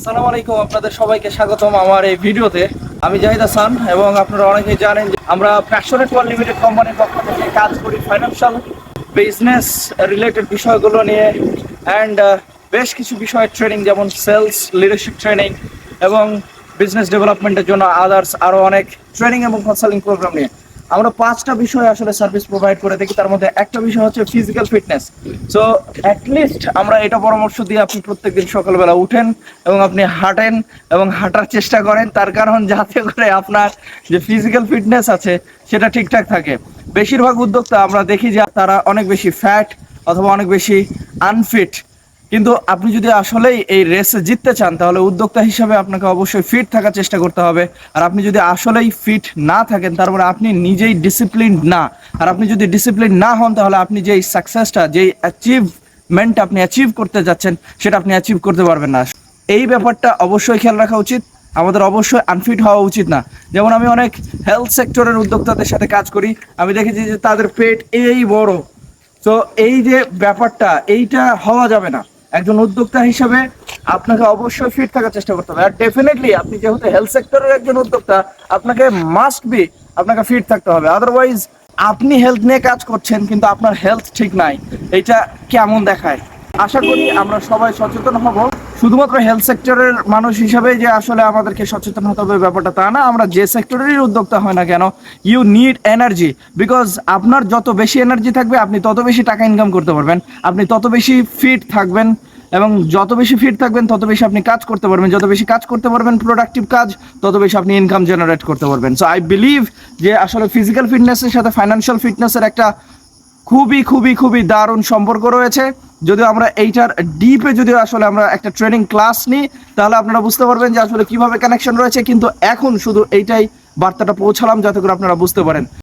আসসালামু আলাইকুম, আপনাদের সবাইকে স্বাগতম আমার এই ভিডিওতে। আমি জাহিদ হাসান এবং আপনারা অনেকেই জানেন যে আমরা প্যাশনেট ওয়ার্ল্ড লিমিটেড কোম্পানির পক্ষ থেকে কাজ করি ফাইন্যান্সিয়াল বিজনেস রিলেটেড বিষয়গুলো নিয়ে অ্যান্ড বেশ কিছু বিষয়ের ট্রেনিং, যেমন সেলস লিডারশিপ ট্রেনিং এবং বিজনেস ডেভেলপমেন্টের জন্য আদার্স আরও অনেক ট্রেনিং এবং কনসাল্টিং প্রোগ্রাম নিয়ে আমরা 5টা বিষয় আসলে সার্ভিস প্রোভাইড করে থাকি। তার মধ্যে একটা বিষয় হচ্ছে ফিজিক্যাল ফিটনেস। সো অ্যাটলিস্ট আমরা এটা পরামর্শ দিয়ে আপনি প্রত্যেকদিন সকালবেলা উঠেন এবং আপনি হাঁটেন এবং হাঁটার চেষ্টা করেন, তার কারণ যাতে করে আপনার যে ফিজিক্যাল ফিটনেস আছে সেটা ঠিকঠাক থাকে। বেশিরভাগ উদ্যোক্তা আমরা দেখি যে তারা অনেক বেশি ফ্যাট অথবা অনেক বেশি আনফিট, কিন্তু আপনি যদি আসলেই এই রেসে জিততে চান তাহলে উদ্যোক্তা হিসাবে আপনাকে অবশ্যই ফিট থাকার চেষ্টা করতে হবে। আর আপনি যদি আসলেই ফিট না থাকেন তার মানে আপনি নিজেই ডিসিপ্লিন না। আর আপনি যদি ডিসিপ্লিন না হন তাহলে আপনি যেই সাকসেসটা, যেই অ্যাচিভমেন্ট আপনি অ্যাচিভ করতে যাচ্ছেন সেটা আপনি অ্যাচিভ করতে পারবেন না। এই ব্যাপারটা অবশ্যই খেয়াল রাখা উচিত। আমাদের অবশ্যই আনফিট হওয়া উচিত না। যেমন আমি অনেক হেলথ সেক্টরের উদ্যোক্তাদের সাথে কাজ করি, আমি দেখেছি যে তাদের পেট এই বড়। তো এই যে ব্যাপারটা, এইটা হওয়া যাবে না। একজন উদ্যোক্তা হিসেবে আপনাকে অবশ্যই ফিট থাকার চেষ্টা করতে হবে। আর ডেফিনেটলি আপনি যেহেতু হেলথ সেক্টরের একজন উদ্যোক্তা, আপনাকে মাস্ট বি আপনাকে ফিট থাকতে হবে। আদারওয়াইজ আপনি হেলথ নিয়ে কাজ করছেন কিন্তু আপনার হেলথ ঠিক নাই, এটা কেমন দেখায়? আশা করি আমরা সবাই সচেতন হব। শুধুমাত্র হেলথ সেক্টরের মানুষ হিসাবে যে আসলে আমাদেরকে সচেতন হতে হবে ব্যাপারটা তা না। আমরা যে সেক্টরেরই উদ্যোক্তা হয় না কেন, ইউ নিড এনার্জি। বিকজ আপনার যত বেশি এনার্জি থাকবে আপনি তত বেশি টাকা ইনকাম করতে পারবেন, আপনি তত বেশি ফিট থাকবেন এবং যত বেশি ফিট থাকবেন তত বেশি আপনি কাজ করতে পারবেন, যত বেশি কাজ করতে পারবেন প্রোডাক্টিভ কাজ, তত বেশি আপনি ইনকাম জেনারেট করতে পারবেন। সো আই বিলিভ যে আসলে ফিজিক্যাল ফিটনেসের সাথে ফাইন্যান্সিয়াল ফিটনেসের একটা খুবই খুবই খুবই দারুণ সম্পর্ক রয়েছে। যদিও আমরা এইটার ডিপে যদি আসলে আমরা একটা ট্রেনিং ক্লাস নিই তাহলে আপনারা বুঝতে পারবেন যে আসলে কিভাবে কানেকশন রয়েছে, কিন্তু এখন শুধু এইটাই বার্তাটা পৌঁছালাম যাতে করে আপনারা বুঝতে পারেন।